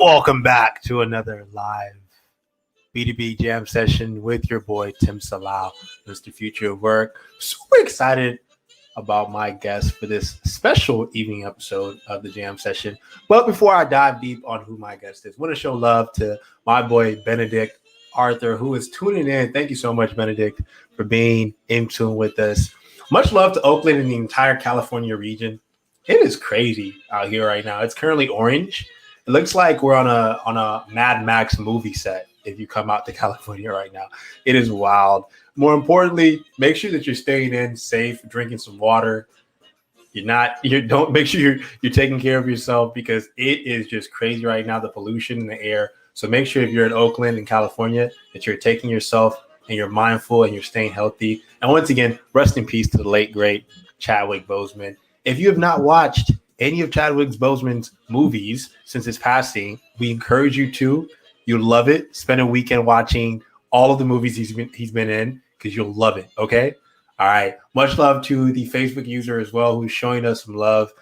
Welcome back to another live B2B jam session with your boy Tim Salau, Mr. Future of Work. Super excited about my guest for this special evening episode of the jam session. But before I dive deep on who my guest is, I want to show love to my boy Benedict Arthur, who is tuning in. Thank you so much, Benedict, for being in tune with us. Much love to Oakland and the entire California region. It is crazy out here right now. It's currently orange. It looks like we're on a Mad Max movie set if you come out to California right now. It is wild. More importantly, make sure that you're staying in safe, drinking some water. Don't make sure you're taking care of yourself because it is just crazy right now, the pollution in the air. So make sure if you're in Oakland and California that you're taking yourself and you're mindful and you're staying healthy. And once again, rest in peace to the late, great Chadwick Boseman. If you have not watched any of Chadwick Boseman's movies since his passing, we encourage you to. You'll love it. Spend a weekend watching all of the movies he's been in because you'll love it, okay? All right. Much love to the Facebook user as well who's showing us some love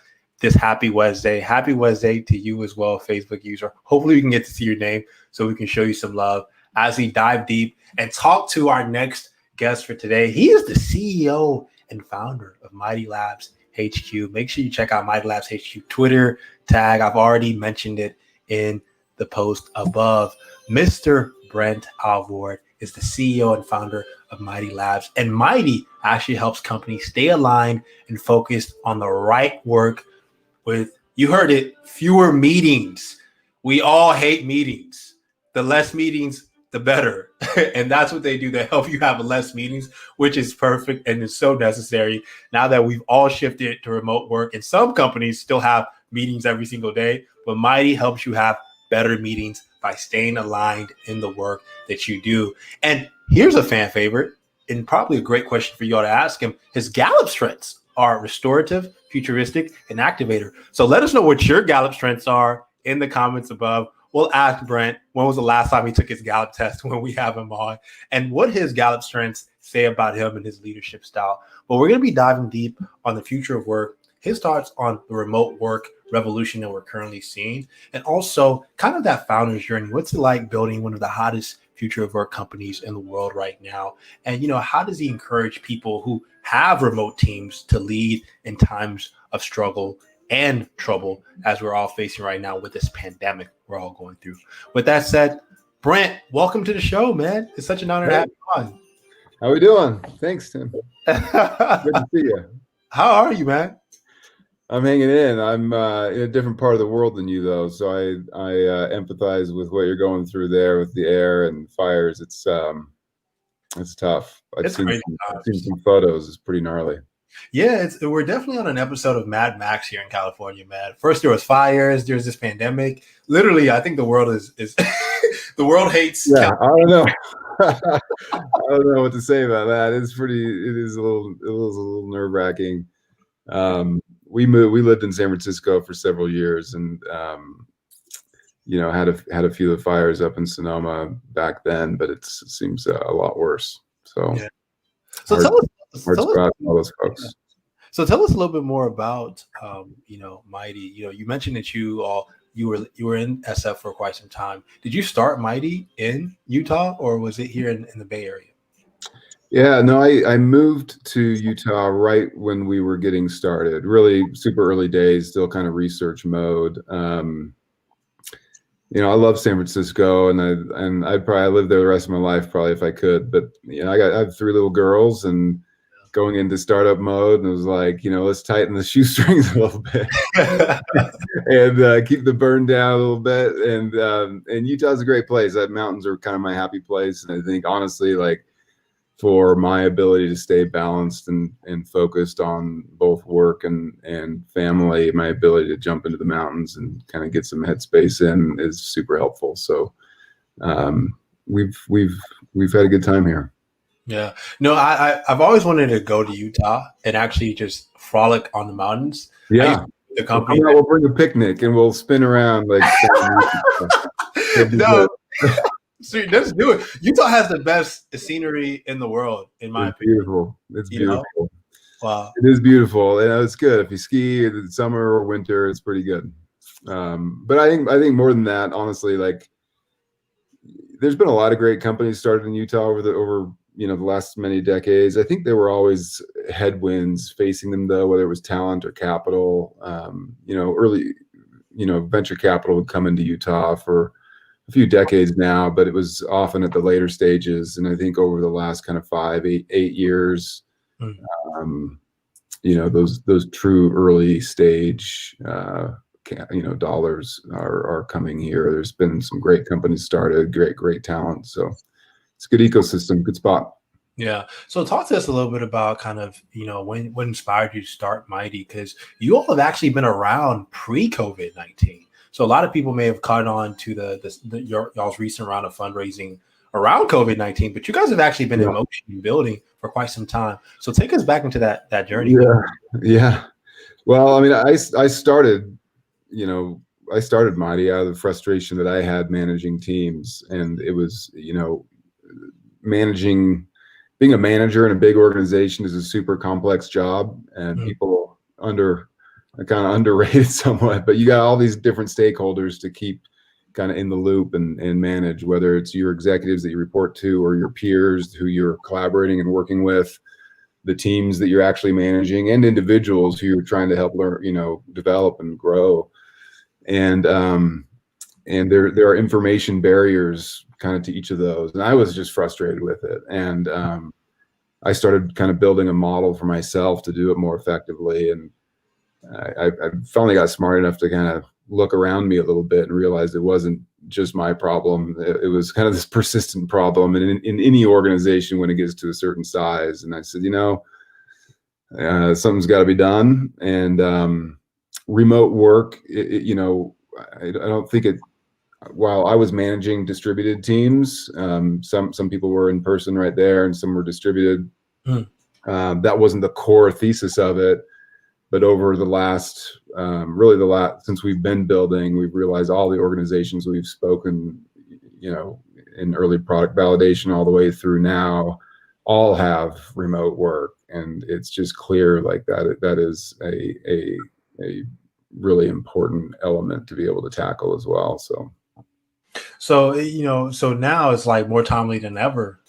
this Happy Wednesday. Happy Wednesday to you as well, Facebook user. Hopefully we can get to see your name so we can show you some love as we dive deep and talk to our next guest for today. He is the CEO and founder of Mighty Labs HQ. Make sure you check out Mighty Labs HQ Twitter tag. I've already mentioned it in the post above. Mr. Brent Alvord is the CEO and founder of Mighty Labs, and Mighty actually helps companies stay aligned and focused on the right work with, you heard it, fewer meetings. We all hate meetings. The less meetings, the better. And that's what they do. They help you have less meetings, which is perfect and is so necessary now that we've all shifted to remote work. And some companies still have meetings every single day, but Mighty helps you have better meetings by staying aligned in the work that you do. And here's a fan favorite and probably a great question for you all to ask him. His Gallup strengths are restorative, futuristic, and activator. So let us know what your Gallup strengths are in the comments above. We'll ask Brent when was the last time he took his Gallup test when we have him on, and what his Gallup strengths say about him and his leadership style. But we're going to be diving deep on the future of work, his thoughts on the remote work revolution that we're currently seeing, and also kind of that founder's journey. What's it like building one of the hottest future of work companies in the world right now? And, how does he encourage people who have remote teams to lead in times of struggle and trouble as we're all facing right now with this pandemic we're all going through? With that said, Brent, welcome to the show, man. It's such an honor to have you on. How we doing? Thanks, Tim. Good to see you. How are you, man? I'm hanging in. I'm in a different part of the world than you, though, so I empathize with what you're going through there with the air and fires. It's tough. I've seen some photos. It's pretty gnarly. Yeah, we're definitely on an episode of Mad Max here in California, man. First there was fires, there's this pandemic. Literally, I think the world is the world hates. Yeah, California. I don't know. I don't know what to say about that. It is a little nerve-wracking. We lived in San Francisco for several years, and had a few of the fires up in Sonoma back then, but it seems a lot worse. So, yeah. So tell us all those folks. So tell us a little bit more about Mighty. You mentioned that you were in SF for quite some time. Did you start Mighty in Utah, or was it here in the Bay Area? Yeah, no, I moved to Utah right when we were getting started, really super early days, still kind of research mode. I love San Francisco, and I'd probably live there the rest of my life, probably if I could. But I have three little girls, and going into startup mode, and it was like, let's tighten the shoestrings a little bit and keep the burn down a little bit. And Utah's a great place. That mountains are kind of my happy place, and I think honestly, like, for my ability to stay balanced and focused on both work and family, my ability to jump into the mountains and kind of get some headspace in is super helpful. So we've had a good time here. Yeah. No, I've always wanted to go to Utah and actually just frolic on the mountains. Yeah. The company. We'll bring a picnic and we'll spin around like. No. Sweet, let's do it. Utah has the best scenery in the world, in my opinion. Beautiful. It's beautiful. Wow. It is beautiful. And it's good. If you ski in summer or winter, it's pretty good. But I think more than that, honestly, like, there's been a lot of great companies started in Utah over the last many decades. I think there were always headwinds facing them, though, whether it was talent or capital. Early, venture capital would come into Utah for a few decades now, but it was often at the later stages. And I think over the last kind of 8 years, those true early stage, dollars are coming here. There's been some great companies started, great talent. So it's a good ecosystem, good spot. Yeah. So talk to us a little bit about kind of, what inspired you to start Mighty, because you all have actually been around pre-COVID-19. So a lot of people may have caught on to y'all's recent round of fundraising around COVID-19, but you guys have actually been in motion and building for quite some time. So take us back into that journey. Yeah. Well, I mean, I started Mighty out of the frustration that I had managing teams, and it was, being a manager in a big organization is a super complex job, and people kind of underrated somewhat, but you got all these different stakeholders to keep kind of in the loop and manage, whether it's your executives that you report to or your peers who you're collaborating and working with, the teams that you're actually managing, and individuals who you're trying to help learn, develop and grow. And there are information barriers kind of to each of those. And I was just frustrated with it. And I started kind of building a model for myself to do it more effectively. And I finally got smart enough to kind of look around me a little bit and realize it wasn't just my problem. It was kind of this persistent problem in any organization when it gets to a certain size. And I said, something's got to be done. And remote work, I don't think it. While I was managing distributed teams, some people were in person right there, and some were distributed. That wasn't the core thesis of it. But over the last, since we've been building, we've realized all the organizations we've spoken, in early product validation all the way through now, all have remote work, and it's just clear like that is a really important element to be able to tackle as well. So now it's like more timely than ever.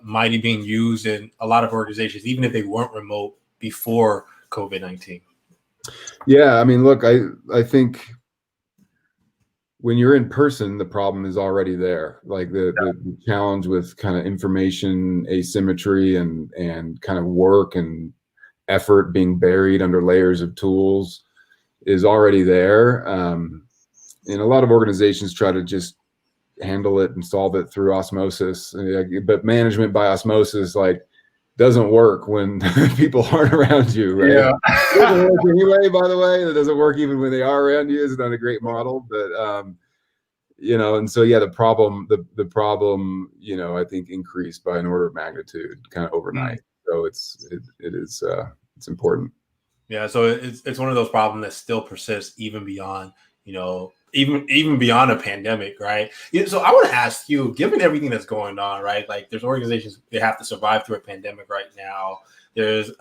Mighty being used in a lot of organizations, even if they weren't remote before COVID-19. Yeah, I mean, look, I think when you're in person, the problem is already there. Like the challenge with kind of information asymmetry and kind of work and effort being buried under layers of tools is already there. And a lot of organizations try to just handle it and solve it through osmosis, but management by osmosis, like, doesn't work when people aren't around you, right? Yeah. It doesn't work anyway, by the way. It doesn't work even when they are around you. It's not a great model, but and so the problem, I think increased by an order of magnitude kind of overnight. So it's important. Yeah, so it's one of those problems that still persists even beyond, even beyond a pandemic, right? So I want to ask you, given everything that's going on, right? Like, there's organizations, they have to survive through a pandemic right now. There's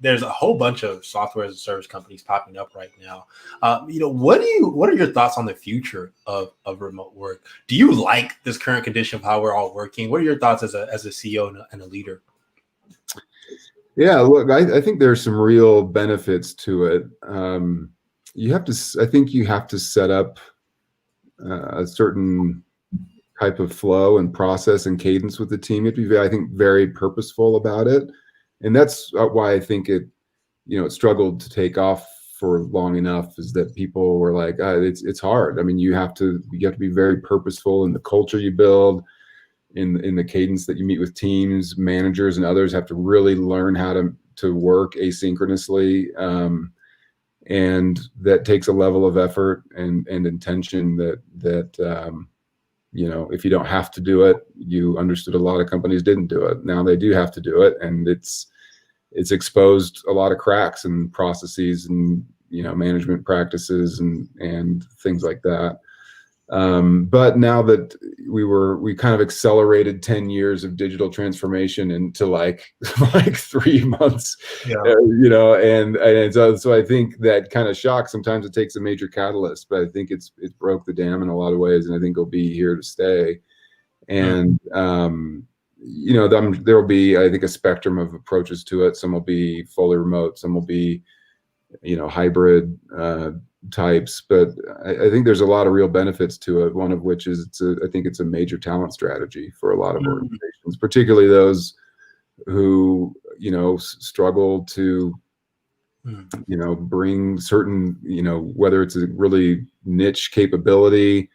there's a whole bunch of software as a service companies popping up right now. What are your thoughts on the future of remote work? Do you like this current condition of how we're all working? What are your thoughts as a CEO and a leader? Yeah, look, I think there's some real benefits to it. I think you have to set up a certain type of flow and process and cadence with the team. You have to be, I think, very purposeful about it. And that's why I think it struggled to take off for long enough, is that people were like, it's hard. I mean, you have to be very purposeful in the culture you build, in the cadence that you meet with teams. Managers and others have to really learn how to work asynchronously. And that takes a level of effort and intention that if you don't have to do it, you understood a lot of companies didn't do it. Now they do have to do it, and it's exposed a lot of cracks in processes and management practices and things like that. But now that we kind of accelerated 10 years of digital transformation into like 3 months, and so I think that kind of shock, sometimes it takes a major catalyst, but I think it's broke the dam in a lot of ways, and I think it'll be here to stay. And there will be, I think, a spectrum of approaches to it. Some will be fully remote, some will be hybrid types, but I think there's a lot of real benefits to it. One of which is I think it's a major talent strategy for a lot of organizations, particularly those who struggle to bring certain, whether it's a really niche capability,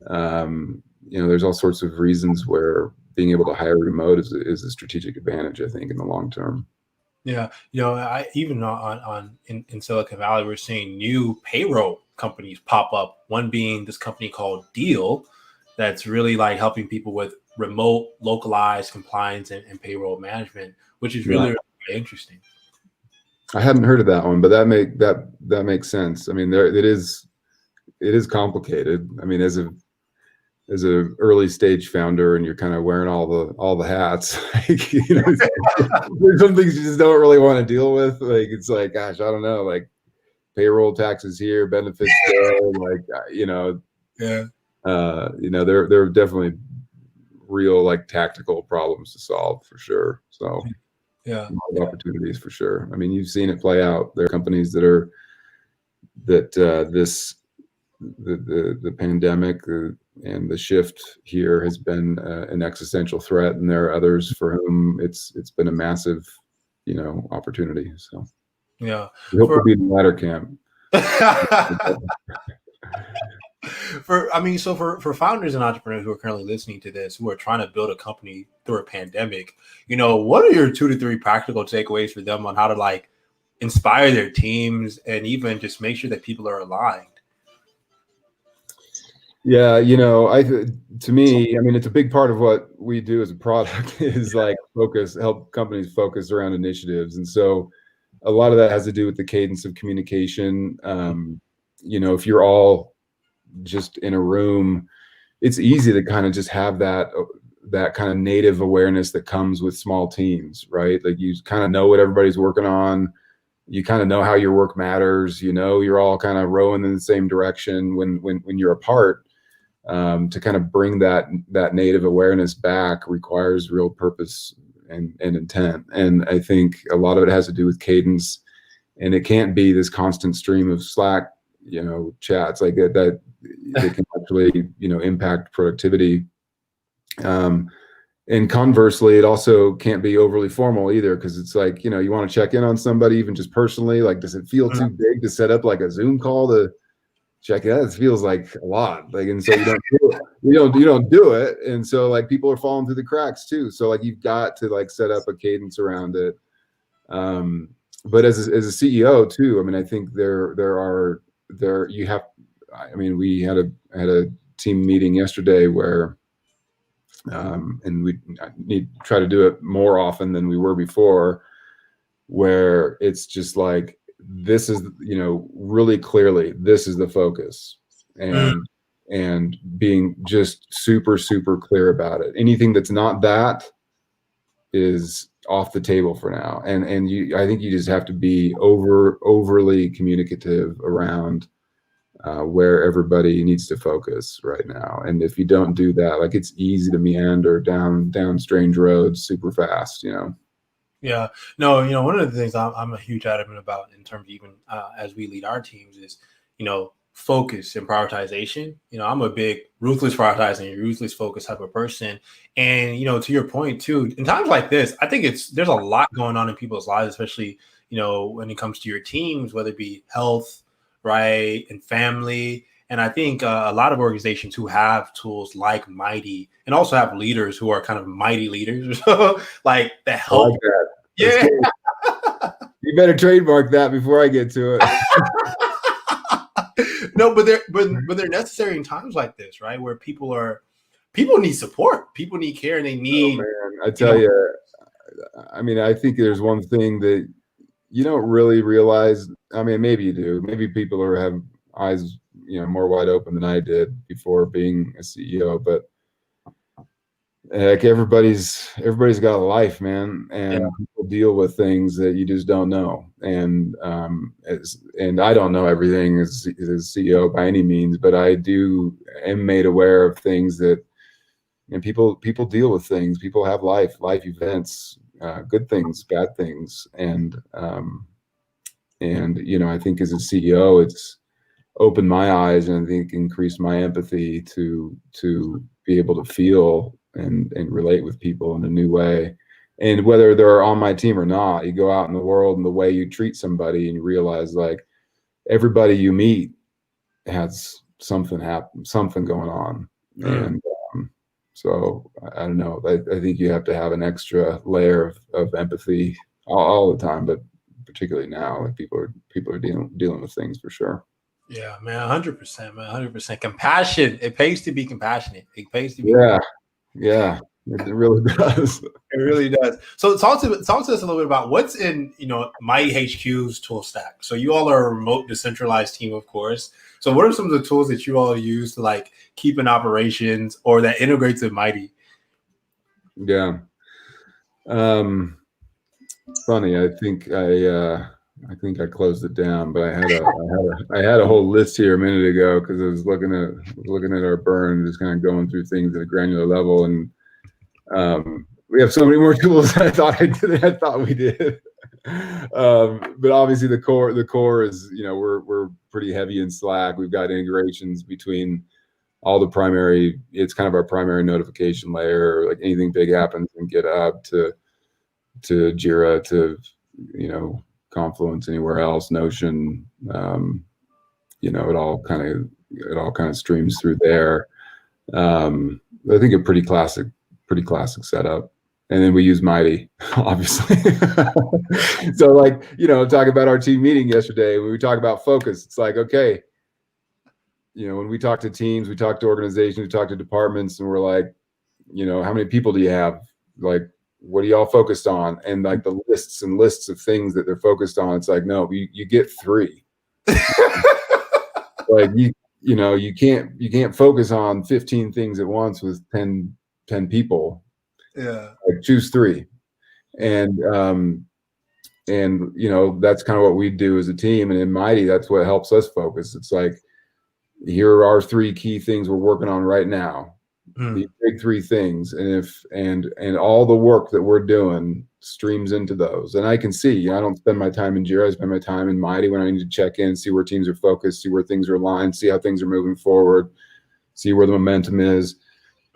there's all sorts of reasons where being able to hire remote is a strategic advantage, I think, in the long term. Yeah, I even in Silicon Valley, we're seeing new payroll companies pop up. One being this company called Deal, that's really like helping people with remote, localized compliance and payroll management, which is really, really interesting. I hadn't heard of that one, but that makes sense. I mean, it is complicated. I mean, as a early stage founder, and you're kind of wearing all the hats, like, there's some things you just don't really want to deal with. Like, it's like, gosh, I don't know, like payroll taxes here, benefits there, like, there are definitely real like tactical problems to solve for sure. So a lot of opportunities for sure. I mean, you've seen it play out. There are companies that the pandemic and the shift here has been an existential threat, and there are others for whom it's been a massive opportunity. So we hope to be in the latter camp. For founders and entrepreneurs who are currently listening to this, who are trying to build a company through a pandemic, what are your 2 to 3 practical takeaways for them on how to like inspire their teams and even just make sure that people are aligned? Yeah, to me, I mean, it's a big part of what we do as a product is like help companies focus around initiatives. And so a lot of that has to do with the cadence of communication. If you're all just in a room, it's easy to kind of just have that kind of native awareness that comes with small teams, right? Like, you kind of know what everybody's working on. You kind of know how your work matters. You're all kind of rowing in the same direction. When you're apart, to kind of bring that native awareness back requires real purpose and intent. And I think a lot of it has to do with cadence, and it can't be this constant stream of Slack, chats like that they can actually, impact productivity. And conversely, it also can't be overly formal either, because it's like, you want to check in on somebody, even just personally. Like, does it feel too big to set up like a Zoom call to check it out? It feels like a lot. Like, and so you don't do it. You don't do it. And so like people are falling through the cracks too. So like you've got to like set up a cadence around it. But as a CEO too, I mean, I think we had a team meeting yesterday where and we need to try to do it more often than we were before, where it's just like, this is, really clearly, this is the focus, and being just super, super clear about it. Anything that's not that is off the table for now. And I think you just have to be overly communicative around where everybody needs to focus right now. And if you don't do that, like, it's easy to meander down strange roads super fast, Yeah. No, one of the things I'm a huge adamant about in terms of even as we lead our teams is, focus and prioritization. I'm a big ruthless prioritizing, ruthless focus type of person. And, to your point too, in times like this, I think there's a lot going on in people's lives, especially, when it comes to your teams, whether it be health, right, and family. And I think a lot of organizations who have tools like Mighty and also have leaders who are kind of mighty leaders, like that I help. like that. That's Yeah. good. You better trademark that before I get to it. No, but they're necessary in times like this, right? Where people need support, people need care, and they need. Oh, man. I tell you, I mean, I think there's one thing that you don't really realize. I mean, maybe you do. Maybe people have eyes, more wide open than I did before being a CEO. But heck, everybody's got a life, man, and people deal with things that you just don't know. And and I don't know everything as CEO by any means, but I am made aware of things that, and people deal with things. People have life events, good things, bad things, and I think as a CEO, it's opened my eyes and I think increased my empathy to be able to feel and relate with people in a new way. And whether they're on my team or not, you go out in the world and the way you treat somebody and you realize like everybody you meet has something going on. And so I don't know. I think you have to have an extra layer of empathy all the time, but particularly now, like people are dealing with things for sure. Yeah, man, 100%, man, 100%. Compassion. It pays to be compassionate. It pays to be. Yeah, it really does. It really does. So talk to us a little bit about what's in, Mighty HQ's tool stack. So you all are a remote, decentralized team, of course. So what are some of the tools that you all use to like keep in operations or that integrates in Mighty? Yeah. Funny. I think I closed it down, but I had a whole list here a minute ago because I was looking at our burn, just kind of going through things at a granular level, and we have so many more tools than I thought we did. But obviously the core is, we're pretty heavy in Slack. We've got integrations between all the primary. It's kind of our primary notification layer. Like anything big happens in GitHub to Jira to Confluence, anywhere else, Notion. It all kind of streams through there. I think a pretty classic setup. And then we use Mighty, obviously. So like, talking about our team meeting yesterday, when we talk about focus, it's like, okay, when we talk to teams, we talk to organizations, we talk to departments, and we're like, how many people do you have? Like, what are y'all focused on? And like the lists and lists of things that they're focused on, it's like, no, you get 3. Like you can't focus on 15 things at once with 10 people. Yeah. Like choose 3. And that's kind of what we do as a team. And in Mighty, that's what helps us focus. It's like, here are our 3 key things we're working on right now. The big 3 things, and all the work that we're doing streams into those. And I can see, I don't spend my time in Jira. I spend my time in Mighty when I need to check in, see where teams are focused, see where things are aligned, see how things are moving forward, see where the momentum is.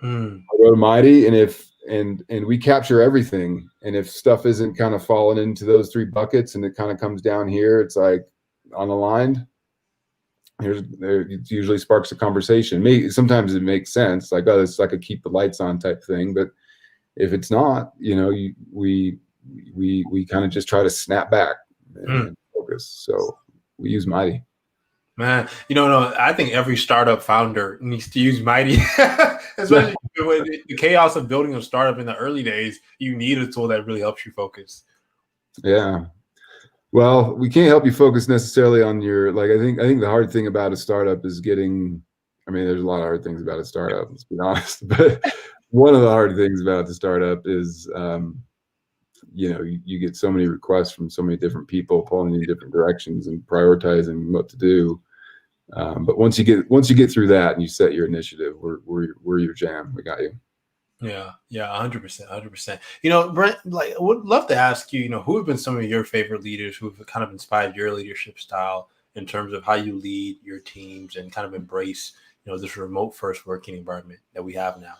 I go to Mighty, and we capture everything. And if stuff isn't kind of falling into those 3 buckets and it kind of comes down here, it's like unaligned. It usually sparks a conversation. Sometimes it makes sense, like, oh, it's like a keep the lights on type thing. But if it's not, we kind of just try to snap back and focus. So we use Mighty. Man, no, I think every startup founder needs to use Mighty, especially with the chaos of building a startup in the early days. You need a tool that really helps you focus. Yeah. Well, we can't help you focus necessarily on your, like, I think the hard thing about a startup is there's a lot of hard things about a startup, let's be honest, but one of the hard things about the startup is, you get so many requests from so many different people pulling in different directions and prioritizing what to do. But once you get through that and you set your initiative, we're your jam. We got you. Yeah, 100%, 100%. You know, Brent, like, I would love to ask you, you know, who have been some of your favorite leaders who have kind of inspired your leadership style in terms of how you lead your teams and kind of embrace, you know, this remote first working environment that we have now?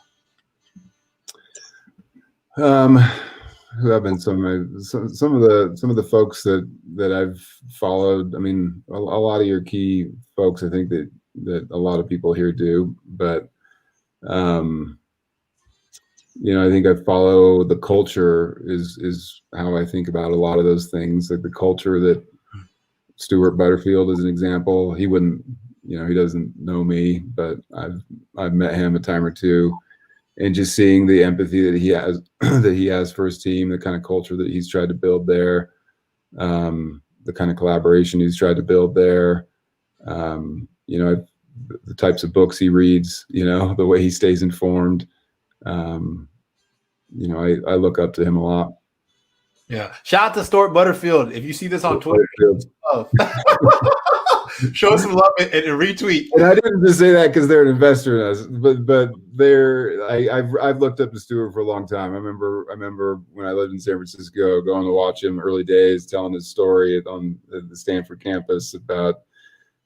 Who have been some of the folks that I've followed. I mean, a lot of your key folks, I think that a lot of people here do, but you know, I think I follow the culture is how I think about a lot of those things. Like the culture that Stuart Butterfield is an example. He wouldn't, you know, he doesn't know me, but I've met him a time or two. And just seeing the empathy that he has that he has for his team, the kind of culture that he's tried to build there, the kind of collaboration he's tried to build there, you know, the types of books he reads, you know, the way he stays informed. You know, I look up to him a lot. Yeah. Shout out to Stuart Butterfield. If you see this on Twitter, show us some love and retweet. And I didn't just say that because they're an investor in us, but I've looked up to Stuart for a long time. I remember when I lived in San Francisco, going to watch him early days, telling his story on the Stanford campus about,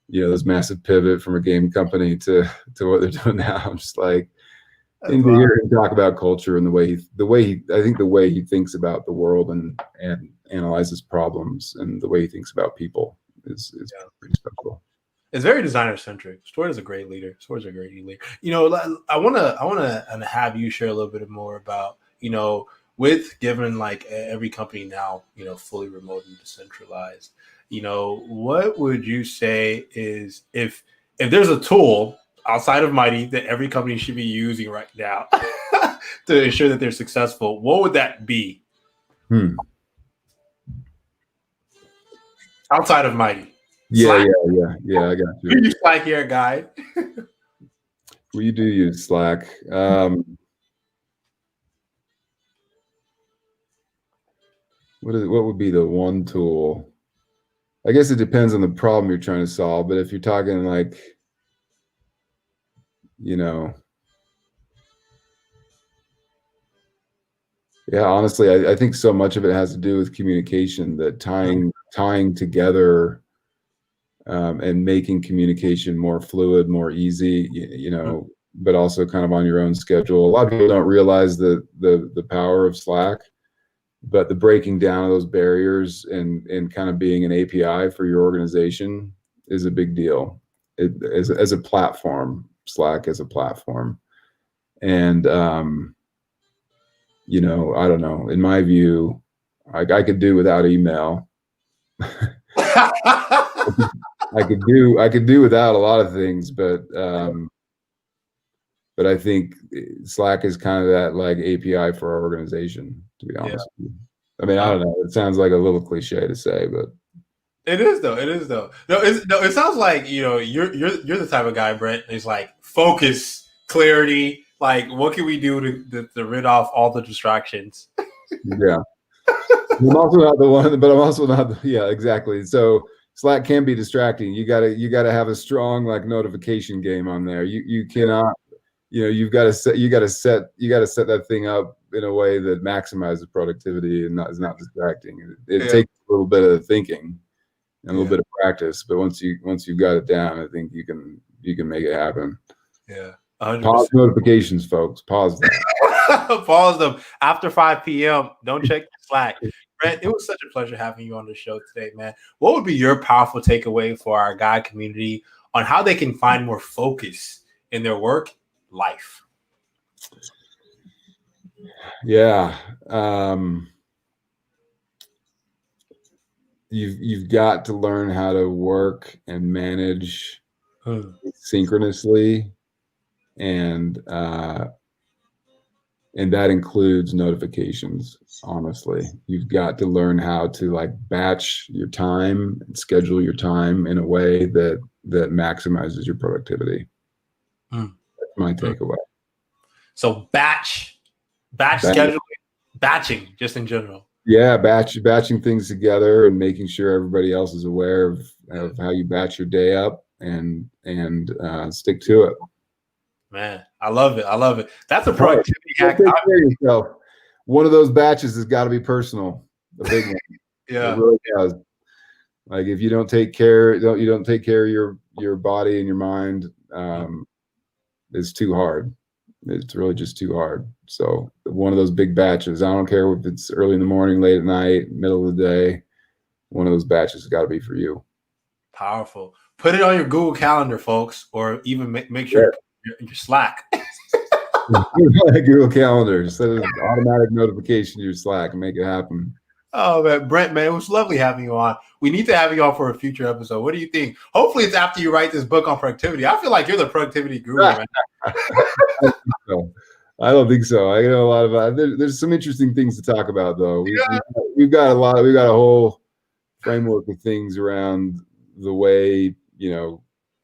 you know, this massive pivot from a game company to what they're doing now. I'm just like, and to hear him talk about culture and the way he thinks about the world and analyzes problems and the way he thinks about people is pretty special. It's very designer centric. Stuart is a great leader. Stuart's a great leader. You know, I wanna have you share a little bit more about, you know, with given like every company now, you know, fully remote and decentralized. You know, what would you say is if there's a tool outside of Mighty that every company should be using right now to ensure that they're successful, what would that be? Outside of Mighty. Yeah, I got you. You Slack here, guy. We do use Slack. What would be the one tool? I guess it depends on the problem you're trying to solve, but if you're talking like, you know, yeah, honestly, I think so much of it has to do with communication, that tying together and making communication more fluid, more easy, you know, but also kind of on your own schedule. A lot of people don't realize the power of Slack, but the breaking down of those barriers and kind of being an API for your organization is a big deal. As a platform, Slack as a platform. And, you know, I don't know, in my view, I could do without email. I could do without a lot of things, but I think Slack is kind of that like API for our organization, to be honest with you. I mean, I don't know. It sounds like a little cliche to say, but it is though. It is though. No, it sounds like, you know, you're the type of guy, Brent. It's like focus, clarity. Like, what can we do to rid off all the distractions? Yeah, I'm also not the one, but I'm also not. Yeah, exactly. So Slack can be distracting. You gotta have a strong like notification game on there. You cannot, you know, you gotta set that thing up in a way that maximizes productivity and is not distracting. It takes a little bit of thinking and a little bit of practice, but once you've got it down, I think you can make it happen. Yeah. 100%. Pause notifications, folks. Pause them. Pause them after 5 p.m. Don't check Slack. Brent, it was such a pleasure having you on the show today, man. What would be your powerful takeaway for our guy community on how they can find more focus in their work life? Yeah. You've got to learn how to work and manage synchronously, and that includes notifications. Honestly, you've got to learn how to like batch your time and schedule your time in a way that maximizes your productivity. That's my takeaway. So batch scheduling, batching just in general. Yeah, batching things together and making sure everybody else is aware of how you batch your day up and stick to it. Man, I love it. I love it. That's a Right. productivity hack. Take care of yourself. One of those batches has got to be personal. The big one. Yeah. It really does. Like if you don't take care, you don't take care of your body and your mind, it's too hard. It's really just too hard. So one of those big batches, I don't care if it's early in the morning, late at night, middle of the day, one of those batches has got to be for you. Powerful. Put it on your Google Calendar, folks, or even make sure your Slack. Google Calendar, set an automatic notification to your Slack and make it happen. Oh man, Brent, man, it was lovely having you on. We need to have you on for a future episode. What do you think? Hopefully, it's after you write this book on productivity. I feel like you're the productivity guru, man. I don't think so. I know a lot about. There's some interesting things to talk about, though. We've got a lot. We've got a whole framework of things around the way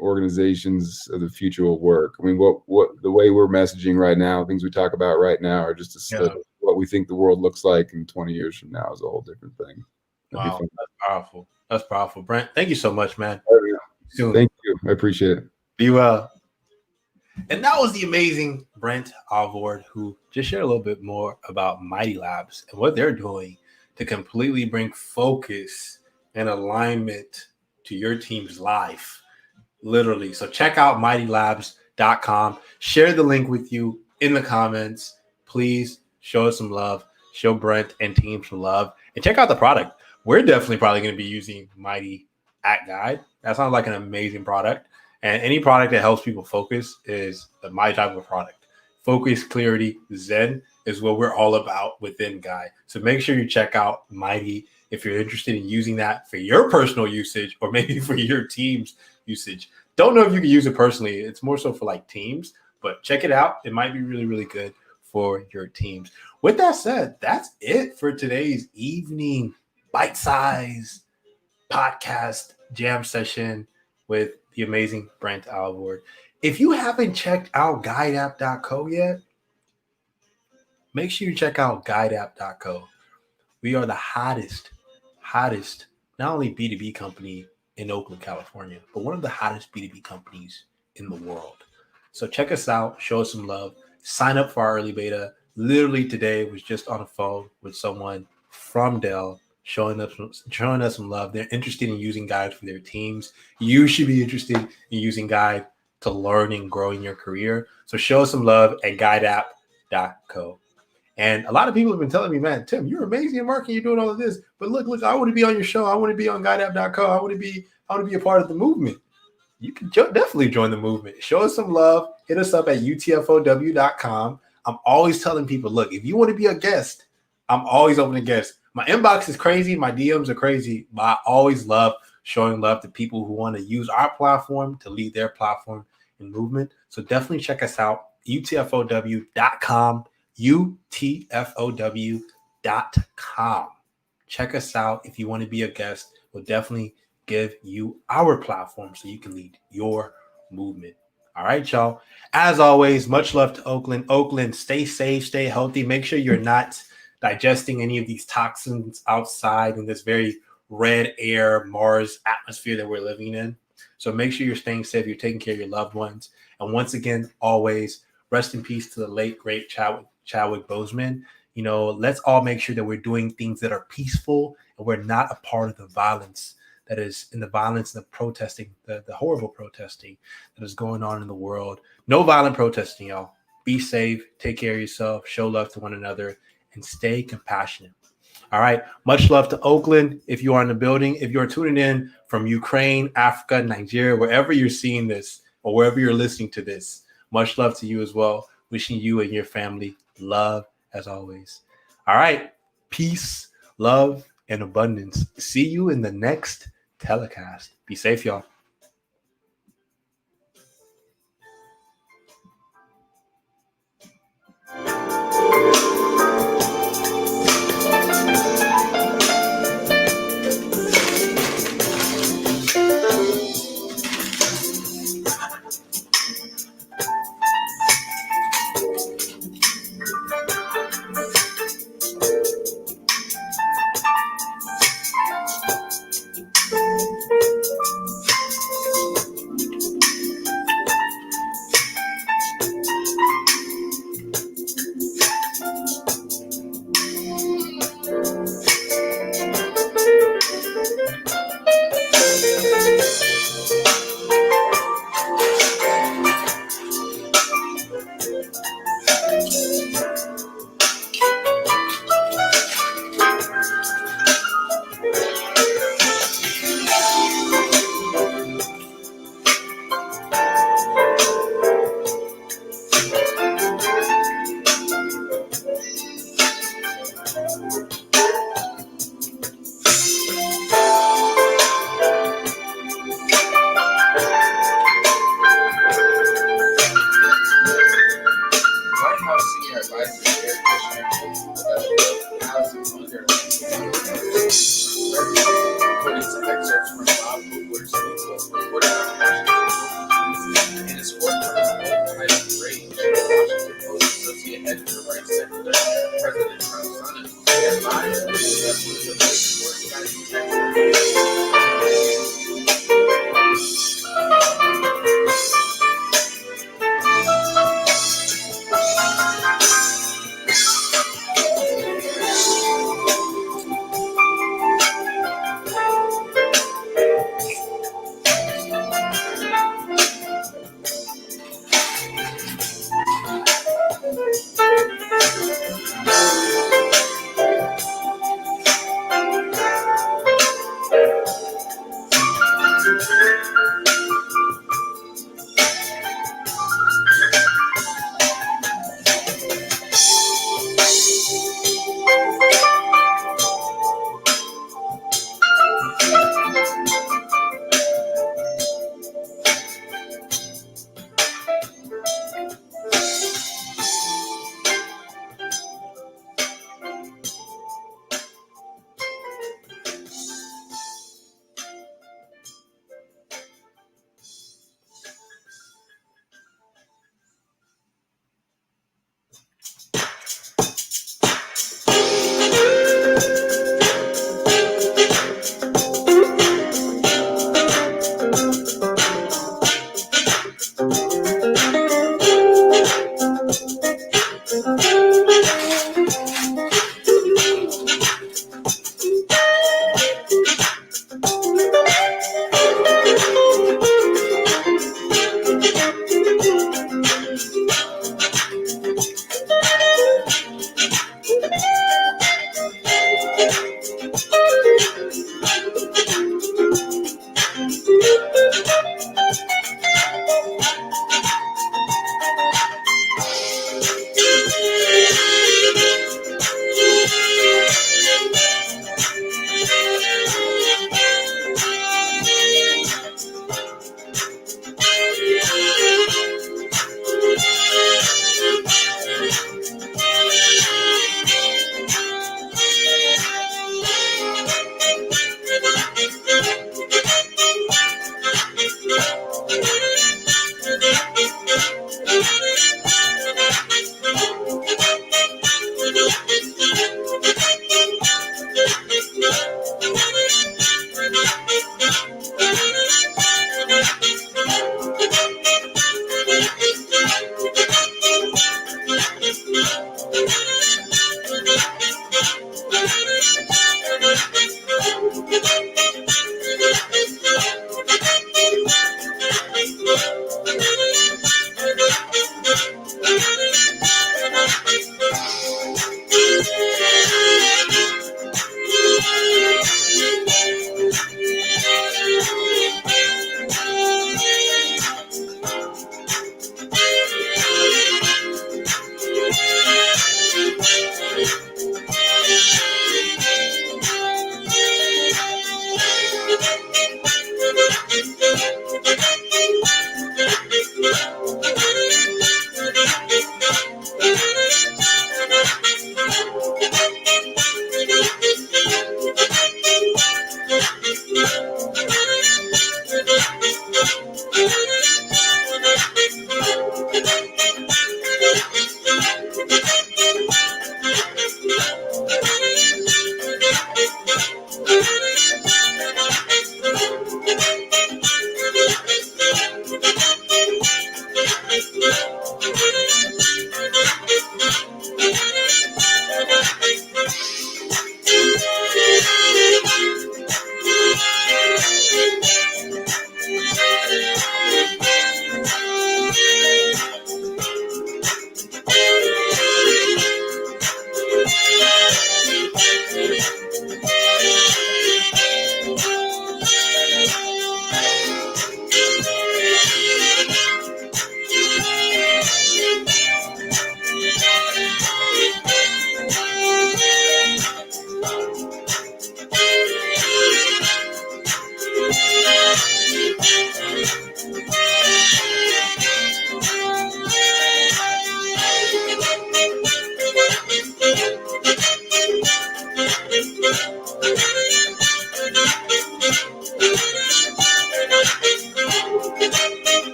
organizations of the future will work. I mean, what the way we're messaging right now, things we talk about right now, are just what we think the world looks like in 20 years from now is a whole different thing. Wow, that's powerful. That's powerful, Brent. Thank you so much, man. Thank you. I appreciate it. Be well. And that was the amazing Brent Alvord, who just shared a little bit more about Mighty Labs and what they're doing to completely bring focus and alignment to your team's life, literally. So check out mightylabs.com. Share the link with you in the comments. Please show us some love. Show Brent and team some love. And check out the product. We're definitely probably going to be using Mighty at Guide. That sounds like an amazing product. And any product that helps people focus is my type of product. Focus, clarity, Zen is what we're all about within Guide. So make sure you check out Mighty if you're interested in using that for your personal usage or maybe for your team's usage. Don't know if you can use it personally. It's more so for like teams, but check it out. It might be really, really good for your teams. With that said, that's it for today's evening bite-sized podcast jam session with the amazing Brent Alvord. If you haven't checked out guideapp.co yet, make sure you check out guideapp.co. We are the hottest, not only B2B company in Oakland, California, but one of the hottest B2B companies in the world. So check us out, show us some love, sign up for our early beta. Literally today was just on the phone with someone from Dell showing us some love. They're interested in using Guide for their teams. You should be interested in using Guide to learn and grow in your career. So show us some love at guideapp.co. And a lot of people have been telling me, man, Tim, you're amazing in marketing. You're doing all of this. But look, I want to be on your show. I want to be on guideapp.co. I want to be a part of the movement. You can definitely join the movement. Show us some love. Hit us up at utfow.com. I'm always telling people, look, if you want to be a guest, I'm always open to guests. My inbox is crazy. My DMs are crazy. But I always love showing love to people who want to use our platform to lead their platform in movement. So definitely check us out, utfow.com, utfow.com. Check us out. If you want to be a guest, we'll definitely give you our platform so you can lead your movement. All right, y'all. As always, much love to Oakland. Oakland, stay safe, stay healthy. Make sure you're not digesting any of these toxins outside in this very red air Mars atmosphere that we're living in. So make sure you're staying safe. You're taking care of your loved ones. And once again, always rest in peace to the late, great Chadwick Boseman. Let's all make sure that we're doing things that are peaceful and we're not a part of the violence that is in the violence and the protesting, the horrible protesting that is going on in the world. No violent protesting, y'all. Be safe, take care of yourself, show love to one another, and stay compassionate. All right. Much love to Oakland. If you are in the building, if you're tuning in from Ukraine, Africa, Nigeria, wherever you're seeing this or wherever you're listening to this, much love to you as well. Wishing you and your family love as always. All right. Peace, love, and abundance. See you in the next telecast. Be safe, y'all.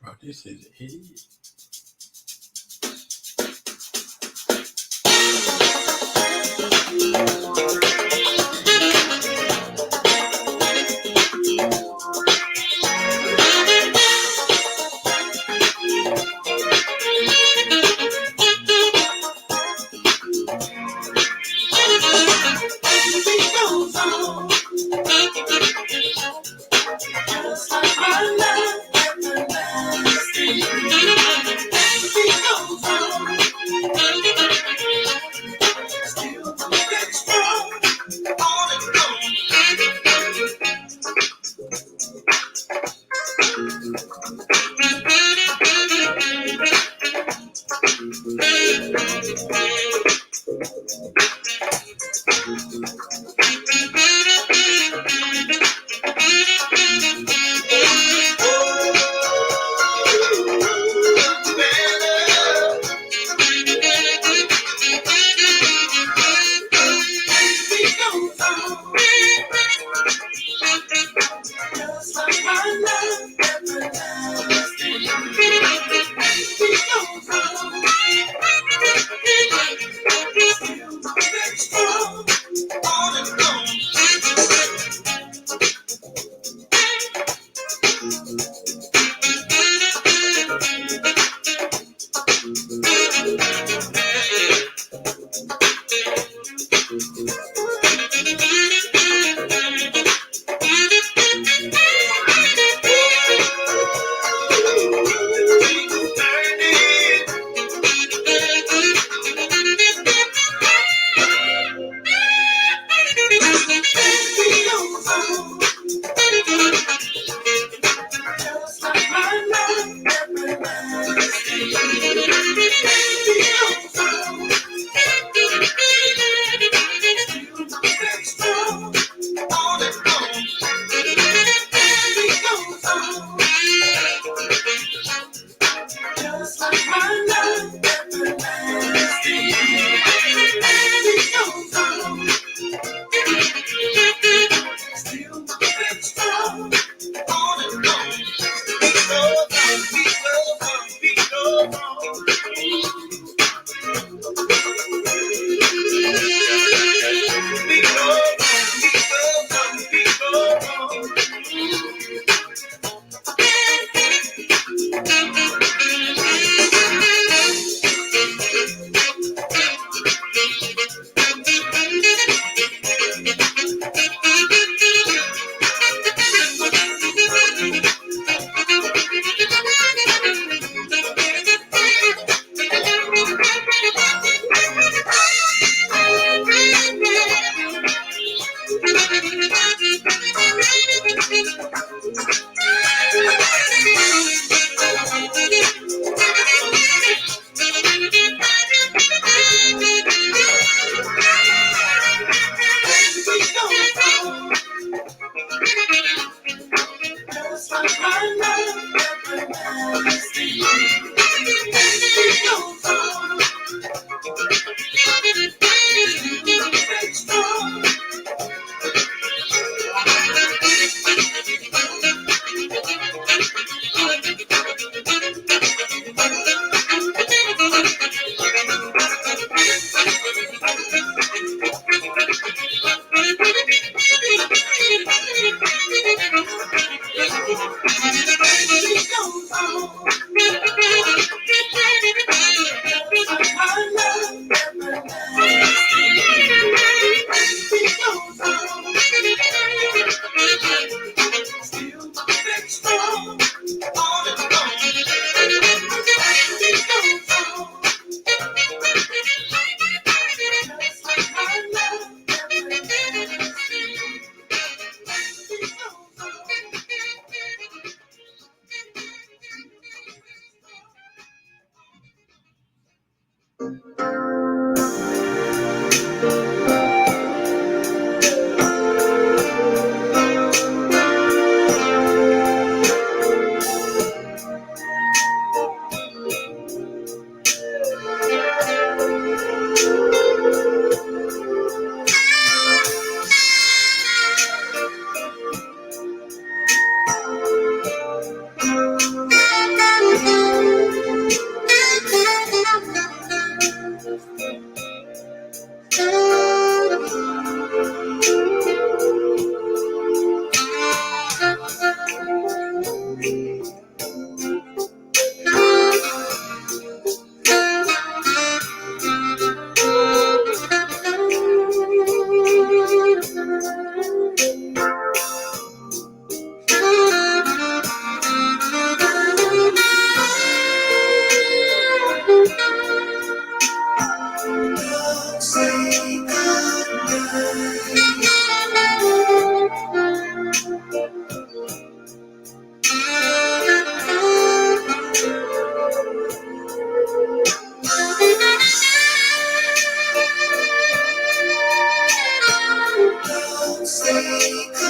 Bro, this is it. Just like my love everlasting. Don't say